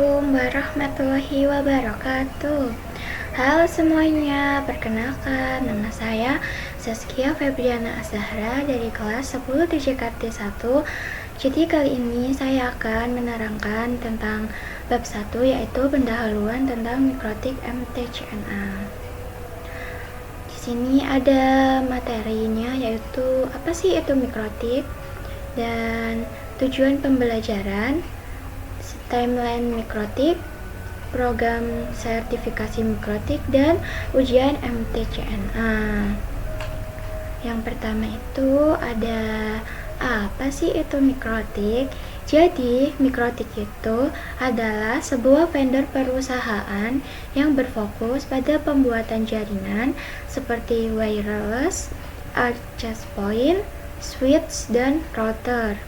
Assalamualaikum warahmatullahi wabarakatuh. Halo semuanya, perkenalkan nama saya Saskia Febriana Azahra dari kelas 10 di JKT 1. Jadi kali ini saya akan menerangkan tentang bab 1, yaitu pendahuluan tentang mikrotik mtCNA. Di sini ada materinya, yaitu apa sih itu mikrotik dan tujuan pembelajaran, timeline mikrotik, program sertifikasi mikrotik, dan ujian mtCNA. Yang pertama itu ada apa sih itu mikrotik? Jadi, mikrotik itu adalah sebuah vendor perusahaan yang berfokus pada pembuatan jaringan seperti wireless, access point, switch, dan router.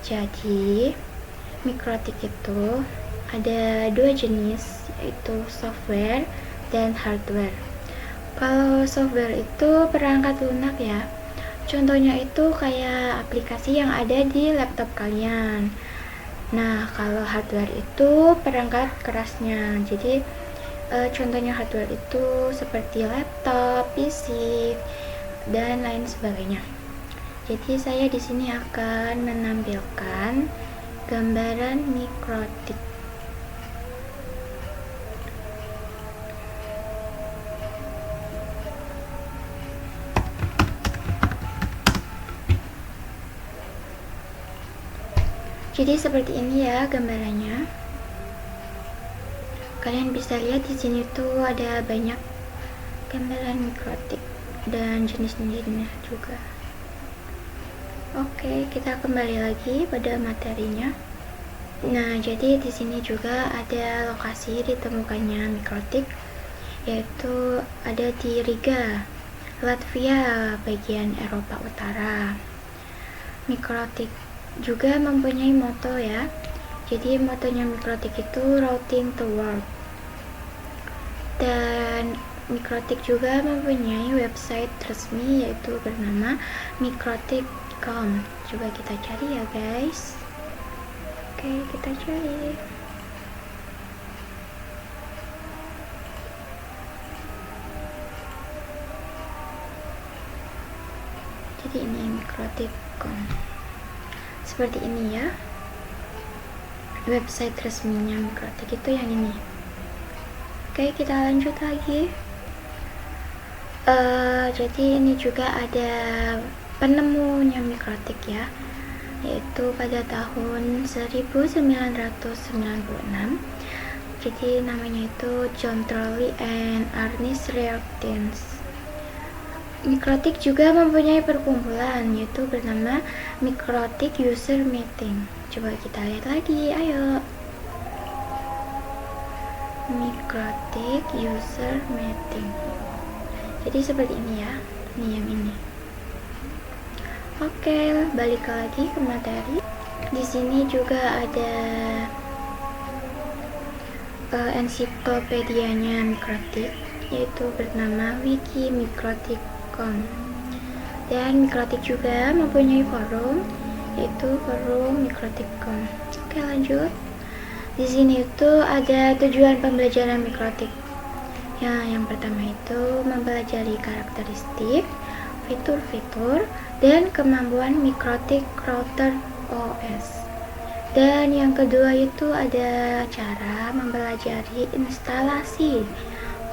Jadi, mikrotik itu ada dua jenis, yaitu software dan hardware. Kalau software itu perangkat lunak ya, contohnya itu kayak aplikasi yang ada di laptop kalian. Nah, kalau hardware itu perangkat kerasnya. Jadi contohnya hardware itu seperti laptop, PC, dan lain sebagainya. Jadi saya di sini akan menampilkan gambaran mikrotik. Jadi seperti ini ya gambarannya. Kalian bisa lihat di sini tuh ada banyak gambaran mikrotik dan jenis-jenisnya juga. Oke, kita kembali lagi pada materinya. Nah, jadi di sini juga ada lokasi ditemukannya mikrotik, yaitu ada di Riga, Latvia, bagian Eropa Utara. Mikrotik juga mempunyai moto ya. Jadi motonya mikrotik itu routing to world. Dan mikrotik juga mempunyai website resmi, yaitu bernama mikrotik.com. Coba kita cari ya guys. Oke, kita cari. Jadi ini mikrotik.com. Seperti ini ya. Website resminya mikrotik itu yang ini. Oke, kita lanjut lagi. Jadi ini juga ada penemunya mikrotik ya, yaitu pada tahun 1996. Jadi namanya itu John Trolley and Ernest Reactins. Mikrotik juga mempunyai perkumpulan, yaitu bernama Mikrotik User Meeting. Coba kita lihat lagi, ayo. Mikrotik User Meeting. Jadi seperti ini ya, ini yang ini. Oke, balik lagi ke materi. Di sini juga ada ensiklopedianya mikrotik, yaitu bernama wikimikrotik.com. Dan mikrotik juga mempunyai forum, yaitu forum mikrotik.com. Oke, lanjut. Di sini itu ada tujuan pembelajaran mikrotik. Yang pertama itu mempelajari karakteristik, fitur-fitur, dan kemampuan mikrotik router OS. Dan yang kedua itu ada cara mempelajari instalasi,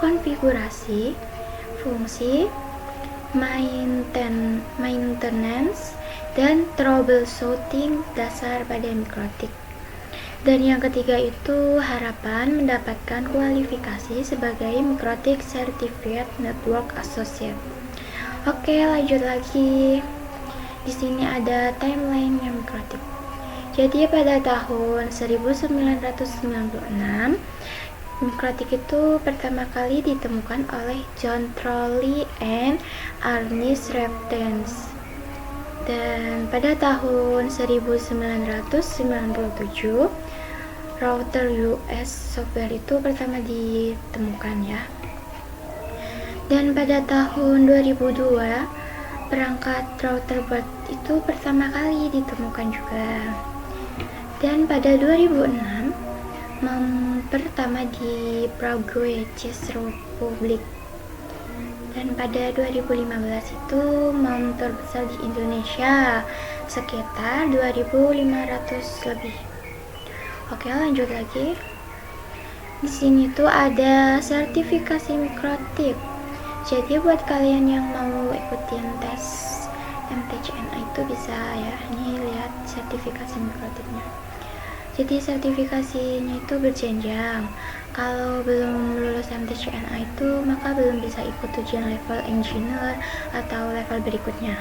konfigurasi, fungsi, maintenance, dan troubleshooting dasar pada mikrotik. Dan yang ketiga itu harapan mendapatkan kualifikasi sebagai Mikrotik Certificate Network Associate. Oke, lanjut lagi. Di sini ada timeline-nya mikrotik. Jadi pada tahun 1996, mikrotik itu pertama kali ditemukan oleh John Trolley and Ernest Reactins. Dan pada tahun 1997, router US software itu pertama ditemukan ya. Dan pada tahun 2002, perangkat router board itu pertama kali ditemukan juga. Dan pada 2006, pertama di Prague, Czech Republic. Dan pada 2015 itu MOM terbesar di Indonesia, sekitar 2.500 lebih. Oke, lanjut lagi. Di sini tuh ada sertifikasi mikrotip. Jadi buat kalian yang mau ikutin tes MTCNA itu bisa ya, ini lihat sertifikasi mikrotipnya. Jadi sertifikasinya itu berjenjang. Kalau belum lulus MTCNA itu maka belum bisa ikut ujian level engineer atau level berikutnya.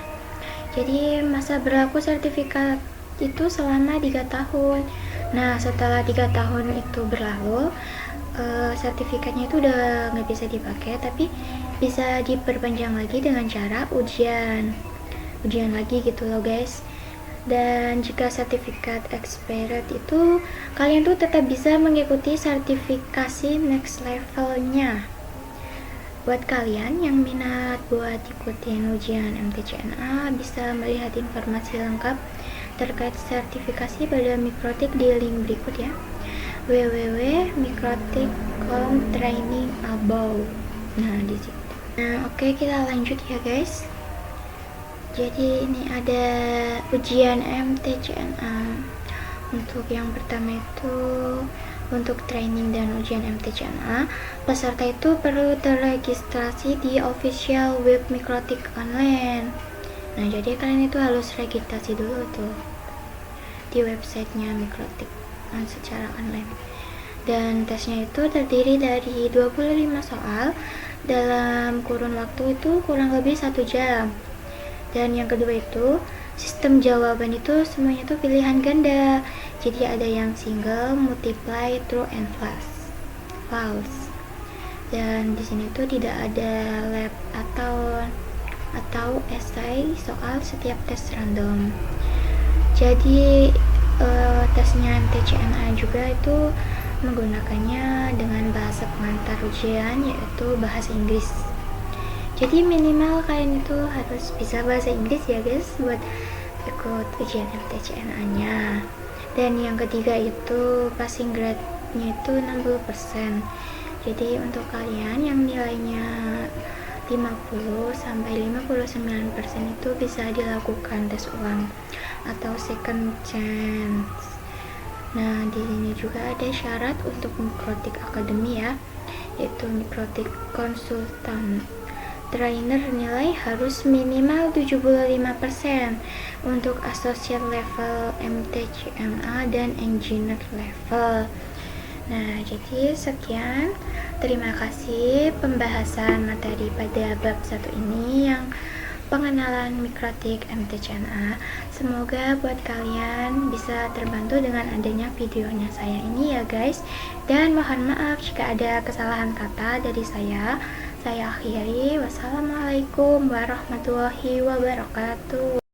Jadi masa berlaku sertifikat itu selama 3 tahun. Nah, setelah 3 tahun itu berlalu, sertifikatnya itu udah nggak bisa dipakai, tapi bisa diperpanjang lagi dengan cara ujian lagi gitu loh guys. Dan jika sertifikat expired itu, kalian tuh tetap bisa mengikuti sertifikasi next levelnya. Buat kalian yang minat buat ikutin ujian MTCNA, bisa melihat informasi lengkap terkait sertifikasi pada Mikrotik di link berikut ya, www.mikrotik.com training above. Nah, di situ. Nah, oke, kita lanjut ya guys. Jadi ini ada ujian MTCNA. Untuk yang pertama itu untuk training dan ujian MTCNA, peserta itu perlu terregistrasi di official web Mikrotik online. Nah, jadi kalian itu harus registrasi dulu tuh di websitenya Mikrotik secara online. Dan tesnya itu terdiri dari 25 soal dalam kurun waktu itu kurang lebih 1 jam. Dan yang kedua itu sistem jawaban itu semuanya tuh pilihan ganda. Jadi ada yang single, multiply, true, and false. Dan di sini tuh tidak ada lab atau esai soal setiap tes random. Jadi tesnya MTCNA juga itu menggunakannya dengan bahasa pengantar ujian, yaitu bahasa Inggris. Jadi minimal kalian itu harus bisa bahasa Inggris ya guys buat ikut ujian MTCNA-nya. Dan yang ketiga itu passing grade-nya itu 60%. Jadi untuk kalian yang nilainya 50 sampai 59% itu bisa dilakukan tes ulang atau second chance. Nah, di sini juga ada syarat untuk Mikrotik Academy ya, yaitu Mikrotik Konsultan Trainer nilai harus minimal 75% untuk associate level MTCNA dan engineer level. Nah, jadi sekian. Terima kasih pembahasan materi pada bab 1 ini yang pengenalan Mikrotik MTCNA. Semoga buat kalian bisa terbantu dengan adanya videonya saya ini ya guys. Dan mohon maaf jika ada kesalahan kata dari saya. Saya akhiri. Wassalamualaikum warahmatullahi wabarakatuh.